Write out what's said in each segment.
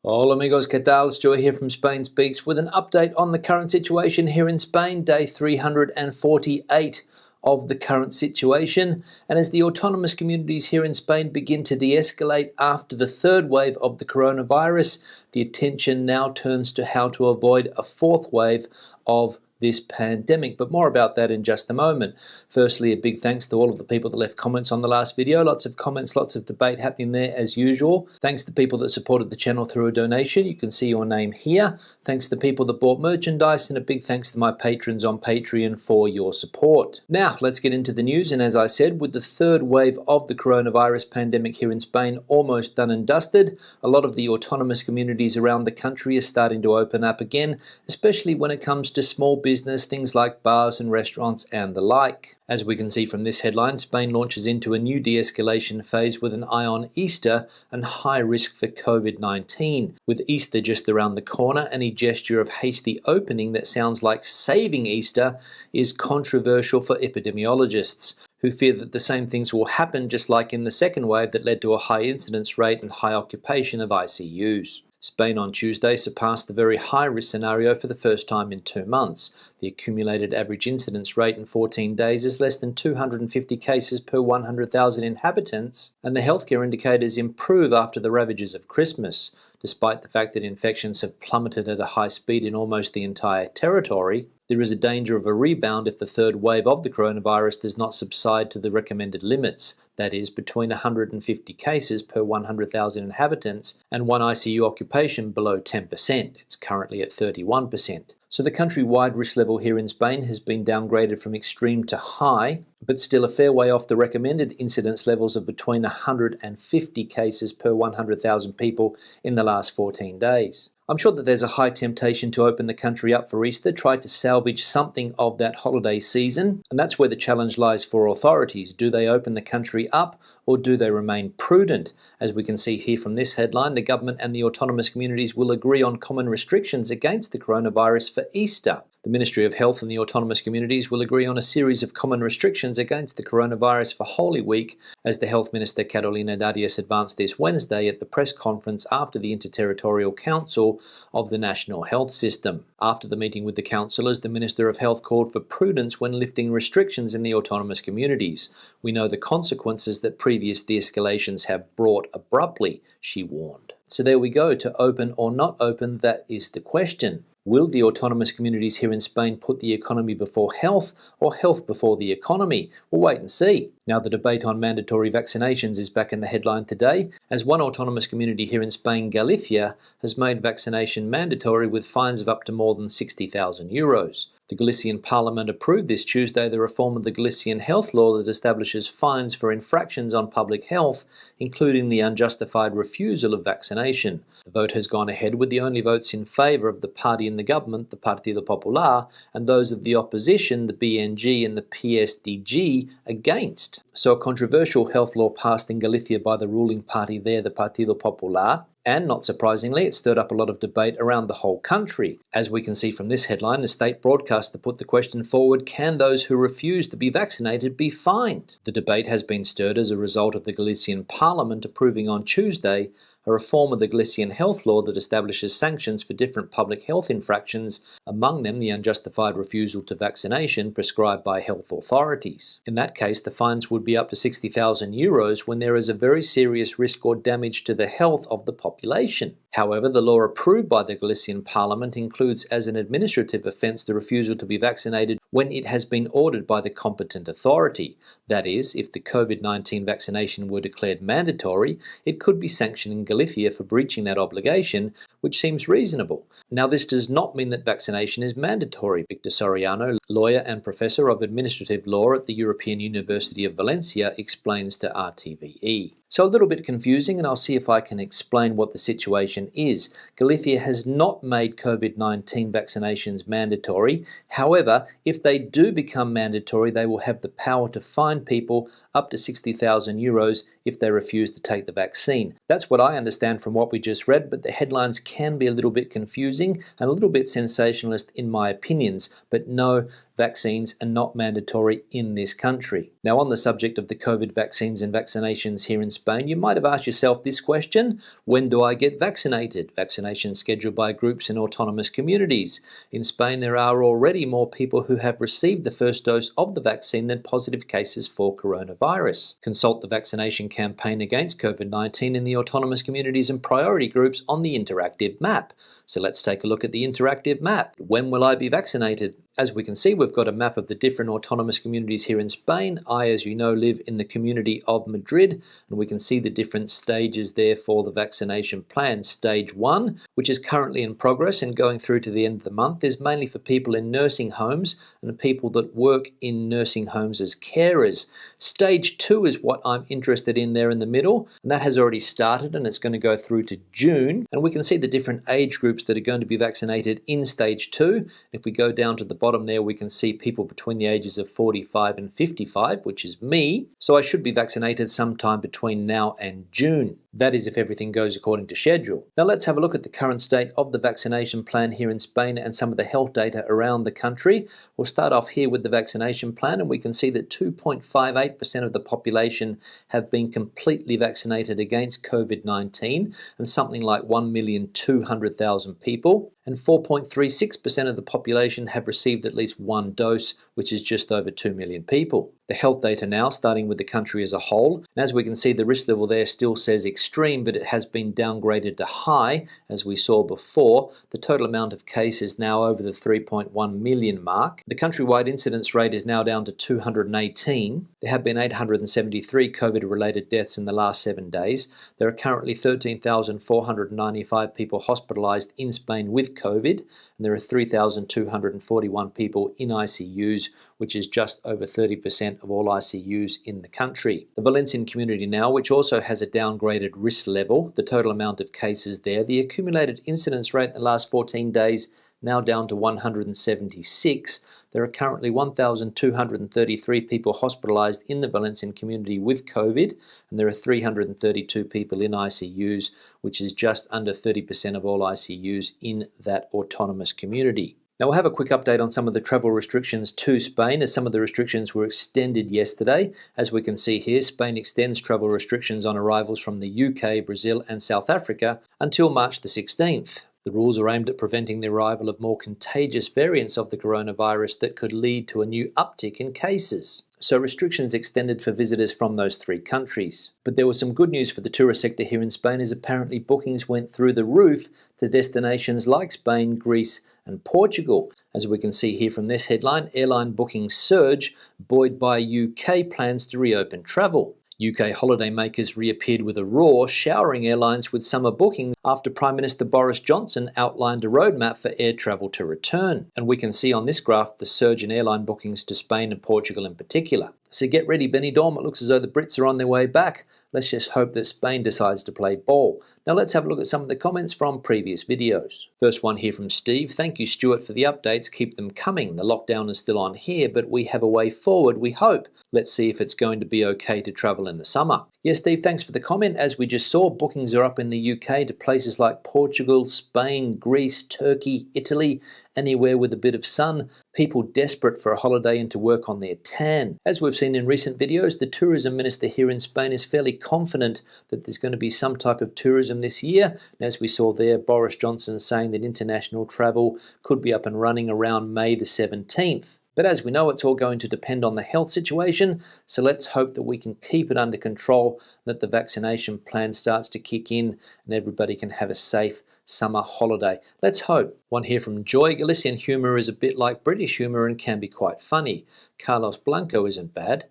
Hola amigos, ¿qué tal? Stuart here from Spain Speaks with an update on the current situation here in Spain, day 348 of the current situation. And as the autonomous communities here in Spain begin to de-escalate after the third wave of the coronavirus, the attention now turns to how to avoid a fourth wave of this pandemic, but more about that in just a moment. Firstly, a big thanks to all of the people that left comments on the last video. Lots of comments, lots of debate happening there as usual. Thanks to people that supported the channel through a donation. You can see your name here. Thanks to people that bought merchandise, and a big thanks to my patrons on Patreon for your support. Now, let's get into the news, and as I said, with the third wave of the coronavirus pandemic here in Spain almost done and dusted, a lot of the autonomous communities around the country are starting to open up again, especially when it comes to small business, things like bars and restaurants and the like. As we can see from this headline, Spain launches into a new de-escalation phase with an eye on Easter and high risk for COVID-19. With Easter just around the corner, any gesture of hasty opening that sounds like saving Easter is controversial for epidemiologists, who fear that the same things will happen just like in the second wave that led to a high incidence rate and high occupation of ICUs. Spain on Tuesday surpassed the very high-risk scenario for the first time in 2 months. The accumulated average incidence rate in 14 days is less than 250 cases per 100,000 inhabitants, and the healthcare indicators improve after the ravages of Christmas. Despite the fact that infections have plummeted at a high speed in almost the entire territory, there is a danger of a rebound if the third wave of the coronavirus does not subside to the recommended limits, that is, between 150 cases per 100,000 inhabitants and one ICU occupation below 10%. It's currently at 31%. So the countrywide risk level here in Spain has been downgraded from extreme to high, but still a fair way off the recommended incidence levels of between 150 cases per 100,000 people in the last 14 days. I'm sure that there's a high temptation to open the country up for Easter, try to salvage something of that holiday season, and that's where the challenge lies for authorities. Do they open the country up, or do they remain prudent? As we can see here from this headline, the government and the autonomous communities will agree on common restrictions against the coronavirus for Easter. The Ministry of Health and the autonomous communities will agree on a series of common restrictions against the coronavirus for Holy Week, as the Health Minister Carolina Darius advanced this Wednesday at the press conference after the Interterritorial Council of the National Health System. After the meeting with the councillors, the Minister of Health called for prudence when lifting restrictions in the autonomous communities. We know the consequences that previous de-escalations have brought abruptly, she warned. So there we go, to open or not open, that is the question. Will the autonomous communities here in Spain put the economy before health, or health before the economy? We'll wait and see. Now, the debate on mandatory vaccinations is back in the headline today, as one autonomous community here in Spain, Galicia, has made vaccination mandatory with fines of up to more than 60,000 euros. The Galician Parliament approved this Tuesday the reform of the Galician health law that establishes fines for infractions on public health, including the unjustified refusal of vaccination. The vote has gone ahead with the only votes in favour of the party in the government, the Partido Popular, and those of the opposition, the BNG and the PSDG, against. So a controversial health law passed in Galicia by the ruling party there, the Partido Popular, and not surprisingly, it stirred up a lot of debate around the whole country. As we can see from this headline, the state broadcaster put the question forward, can those who refuse to be vaccinated be fined? The debate has been stirred as a result of the Galician Parliament approving on Tuesday a reform of the Galician health law that establishes sanctions for different public health infractions, among them the unjustified refusal to vaccination prescribed by health authorities. In that case, the fines would be up to 60,000 euros when there is a very serious risk or damage to the health of the population. However, the law approved by the Galician Parliament includes as an administrative offence the refusal to be vaccinated when it has been ordered by the competent authority. That is, if the COVID-19 vaccination were declared mandatory, it could be sanctioned in Galicia for breaching that obligation, which seems reasonable. Now, this does not mean that vaccination is mandatory. Victor Soriano, lawyer and professor of administrative law at the European University of Valencia, explains to RTVE. So a little bit confusing, and I'll see if I can explain what the situation is. Galicia has not made COVID-19 vaccinations mandatory. However, if they do become mandatory, they will have the power to fine people up to 60,000 euros if they refuse to take the vaccine. That's what I understand from what we just read, but the headlines can be a little bit confusing and a little bit sensationalist in my opinions. But no, vaccines are not mandatory in this country. Now, on the subject of the COVID vaccines and vaccinations here in Spain, you might have asked yourself this question: when do I get vaccinated? Vaccinations scheduled by groups in autonomous communities. In Spain, there are already more people who have received the first dose of the vaccine than positive cases for coronavirus. Consult the vaccination campaign against COVID-19 in the autonomous communities and priority groups on the interactive map. So let's take a look at the interactive map. When will I be vaccinated? As we can see, we've got a map of the different autonomous communities here in Spain. I, as you know, live in the community of Madrid, and we can see the different stages there for the vaccination plan. Stage 1, which is currently in progress and going through to the end of the month, is mainly for people in nursing homes and people that work in nursing homes as carers. Stage 2 is what I'm interested in there in the middle, and that has already started and it's going to go through to June. And we can see the different age groups that are going to be vaccinated in Stage 2. If we go down to the bottom there, we can see people between the ages of 45 and 55, which is me. So I should be vaccinated sometime between now and June. That is if everything goes according to schedule. Now let's have a look at the current state of the vaccination plan here in Spain and some of the health data around the country. We'll start off here with the vaccination plan, and we can see that 2.58% of the population have been completely vaccinated against COVID-19, and something like 1,200,000 people. And 4.36% of the population have received at least one dose, which is just over 2 million people. The health data now, starting with the country as a whole. And as we can see, the risk level there still says extreme, but it has been downgraded to high, as we saw before. The total amount of cases now over the 3.1 million mark. The countrywide incidence rate is now down to 218. There have been 873 COVID-related deaths in the last 7 days. There are currently 13,495 people hospitalised in Spain with COVID, and there are 3,241 people in ICUs, which is just over 30% of all ICUs in the country. The Valencian community now, which also has a downgraded risk level, the total amount of cases there, the accumulated incidence rate in the last 14 days now down to 176. There are currently 1,233 people hospitalised in the Valencian community with COVID, and there are 332 people in ICUs, which is just under 30% of all ICUs in that autonomous community. Now we'll have a quick update on some of the travel restrictions to Spain, as some of the restrictions were extended yesterday. As we can see here, Spain extends travel restrictions on arrivals from the UK, Brazil and South Africa until March the 16th. The rules are aimed at preventing the arrival of more contagious variants of the coronavirus that could lead to a new uptick in cases. So restrictions extended for visitors from those 3 countries. But there was some good news for the tourist sector here in Spain, as apparently bookings went through the roof to destinations like Spain, Greece and Portugal. As we can see here from this headline, airline bookings surge, buoyed by UK plans to reopen travel. UK holidaymakers reappeared with a roar, showering airlines with summer bookings after Prime Minister Boris Johnson outlined a roadmap for air travel to return. And we can see on this graph the surge in airline bookings to Spain and Portugal in particular. So get ready, Benidorm. It looks as though the Brits are on their way back. Let's just hope that Spain decides to play ball. Now let's have a look at some of the comments from previous videos. First one here from Steve. Thank you, Stuart, for the updates. Keep them coming. The lockdown is still on here, but we have a way forward, we hope. Let's see if it's going to be okay to travel in the summer. Yes, Steve, thanks for the comment. As we just saw, bookings are up in the UK to places like Portugal, Spain, Greece, Turkey, Italy, anywhere with a bit of sun. People desperate for a holiday and to work on their tan. As we've seen in recent videos, the tourism minister here in Spain is fairly confident that there's going to be some type of tourism this year. And as we saw there, Boris Johnson saying that international travel could be up and running around May the 17th. But as we know, it's all going to depend on the health situation, so let's hope that we can keep it under control, that the vaccination plan starts to kick in and everybody can have a safe summer holiday. Let's hope. One here from Joy. Galician humour is a bit like British humour and can be quite funny. Carlos Blanco isn't bad.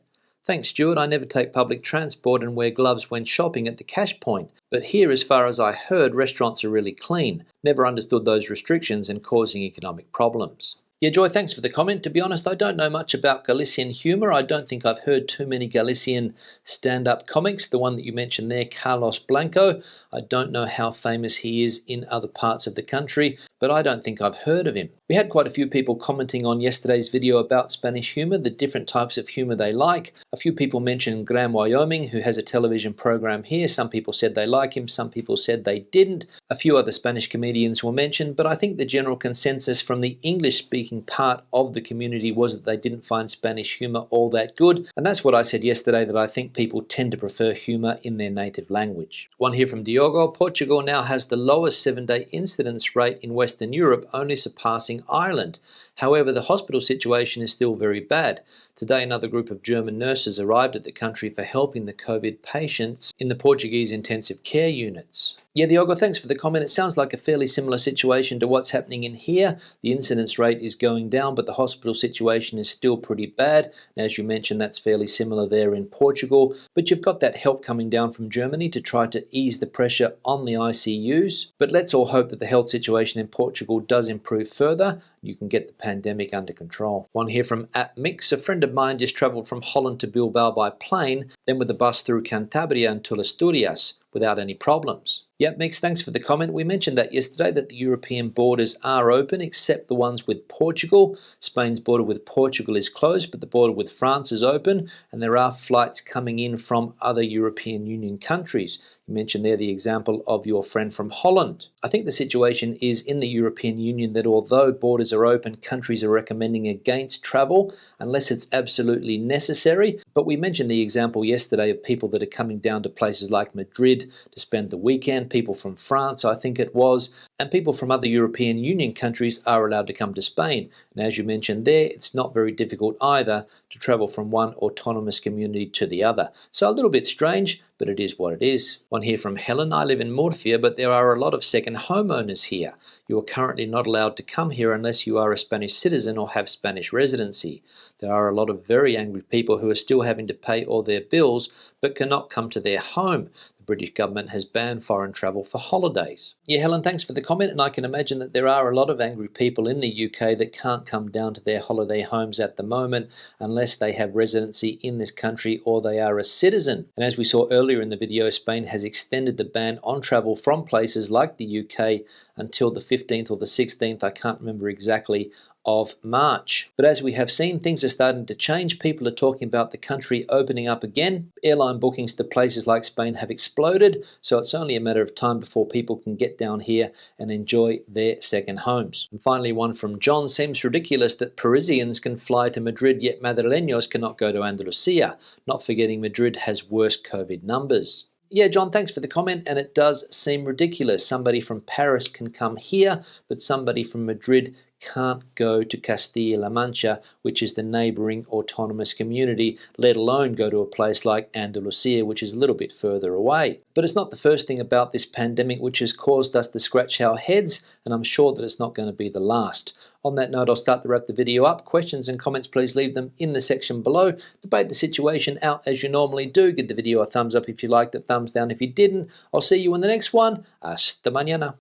Thanks, Stuart. I never take public transport and wear gloves when shopping at the cash point. But here, as far as I heard, restaurants are really clean. Never understood those restrictions and causing economic problems. Yeah, Joy, thanks for the comment. To be honest, I don't know much about Galician humour. I don't think I've heard too many Galician stand-up comics. The one that you mentioned there, Carlos Blanco, I don't know how famous he is in other parts of the country, but I don't think I've heard of him. We had quite a few people commenting on yesterday's video about Spanish humour, the different types of humour they like. A few people mentioned Graham Wyoming, who has a television program here. Some people said they like him, some people said they didn't. A few other Spanish comedians were mentioned, but I think the general consensus from the English-speaking Spanish-speaking part of the community was that they didn't find Spanish humour all that good, and that's what I said yesterday, that I think people tend to prefer humour in their native language. One here from Diogo: Portugal now has the lowest 7-day incidence rate in Western Europe, only surpassing Ireland. However, the hospital situation is still very bad. Today, another group of German nurses arrived at the country for helping the COVID patients in the Portuguese intensive care units. Yeah, Diogo, thanks for the comment. It sounds like a fairly similar situation to what's happening in here. The incidence rate is going down, but the hospital situation is still pretty bad. And as you mentioned, that's fairly similar there in Portugal. But you've got that help coming down from Germany to try to ease the pressure on the ICUs. But let's all hope that the health situation in Portugal does improve further. You can get the pandemic under control. One here from @Mix: a friend of mine just travelled from Holland to Bilbao by plane, then with the bus through Cantabria until Asturias without any problems. Yep, Mix, thanks for the comment. We mentioned that yesterday, that the European borders are open except the ones with Portugal. Spain's border with Portugal is closed, but the border with France is open, and there are flights coming in from other European Union countries. You mentioned there the example of your friend from Holland. I think the situation is in the European Union that although borders are open, countries are recommending against travel unless it's absolutely necessary. But we mentioned the example yesterday of people that are coming down to places like Madrid to spend the weekend, people from France, I think it was, and people from other European Union countries are allowed to come to Spain. And as you mentioned there, it's not very difficult either to travel from one autonomous community to the other. So a little bit strange, but it is what it is. One here from Helen: I live in Murcia, but there are a lot of second homeowners here. You are currently not allowed to come here unless you are a Spanish citizen or have Spanish residency. There are a lot of very angry people who are still having to pay all their bills but cannot come to their home. The British government has banned foreign travel for holidays. Yeah, Helen, thanks for the comment, and I can imagine that there are a lot of angry people in the UK that can't come down to their holiday homes at the moment unless they have residency in this country or they are a citizen. And as we saw earlier in the video, Spain has extended the ban on travel from places like the UK until the 15th or the 16th, I can't remember exactly, of March. But as we have seen, things are starting to change. People are talking about the country opening up again. Airline bookings to places like Spain have exploded, so it's only a matter of time before people can get down here and enjoy their second homes. And finally, one from John: seems ridiculous that Parisians can fly to Madrid, yet Madrileños cannot go to Andalusia, not forgetting Madrid has worse COVID numbers. Yeah, John, thanks for the comment, and it does seem ridiculous. Somebody from Paris can come here, but somebody from Madrid can't go to Castilla-La Mancha, which is the neighbouring autonomous community, let alone go to a place like Andalusia, which is a little bit further away. But it's not the first thing about this pandemic which has caused us to scratch our heads, and I'm sure that it's not going to be the last. On that note, I'll start to wrap the video up. Questions and comments, please leave them in the section below. Debate the situation out as you normally do. Give the video a thumbs up if you liked it, thumbs down if you didn't. I'll see you in the next one. Hasta mañana.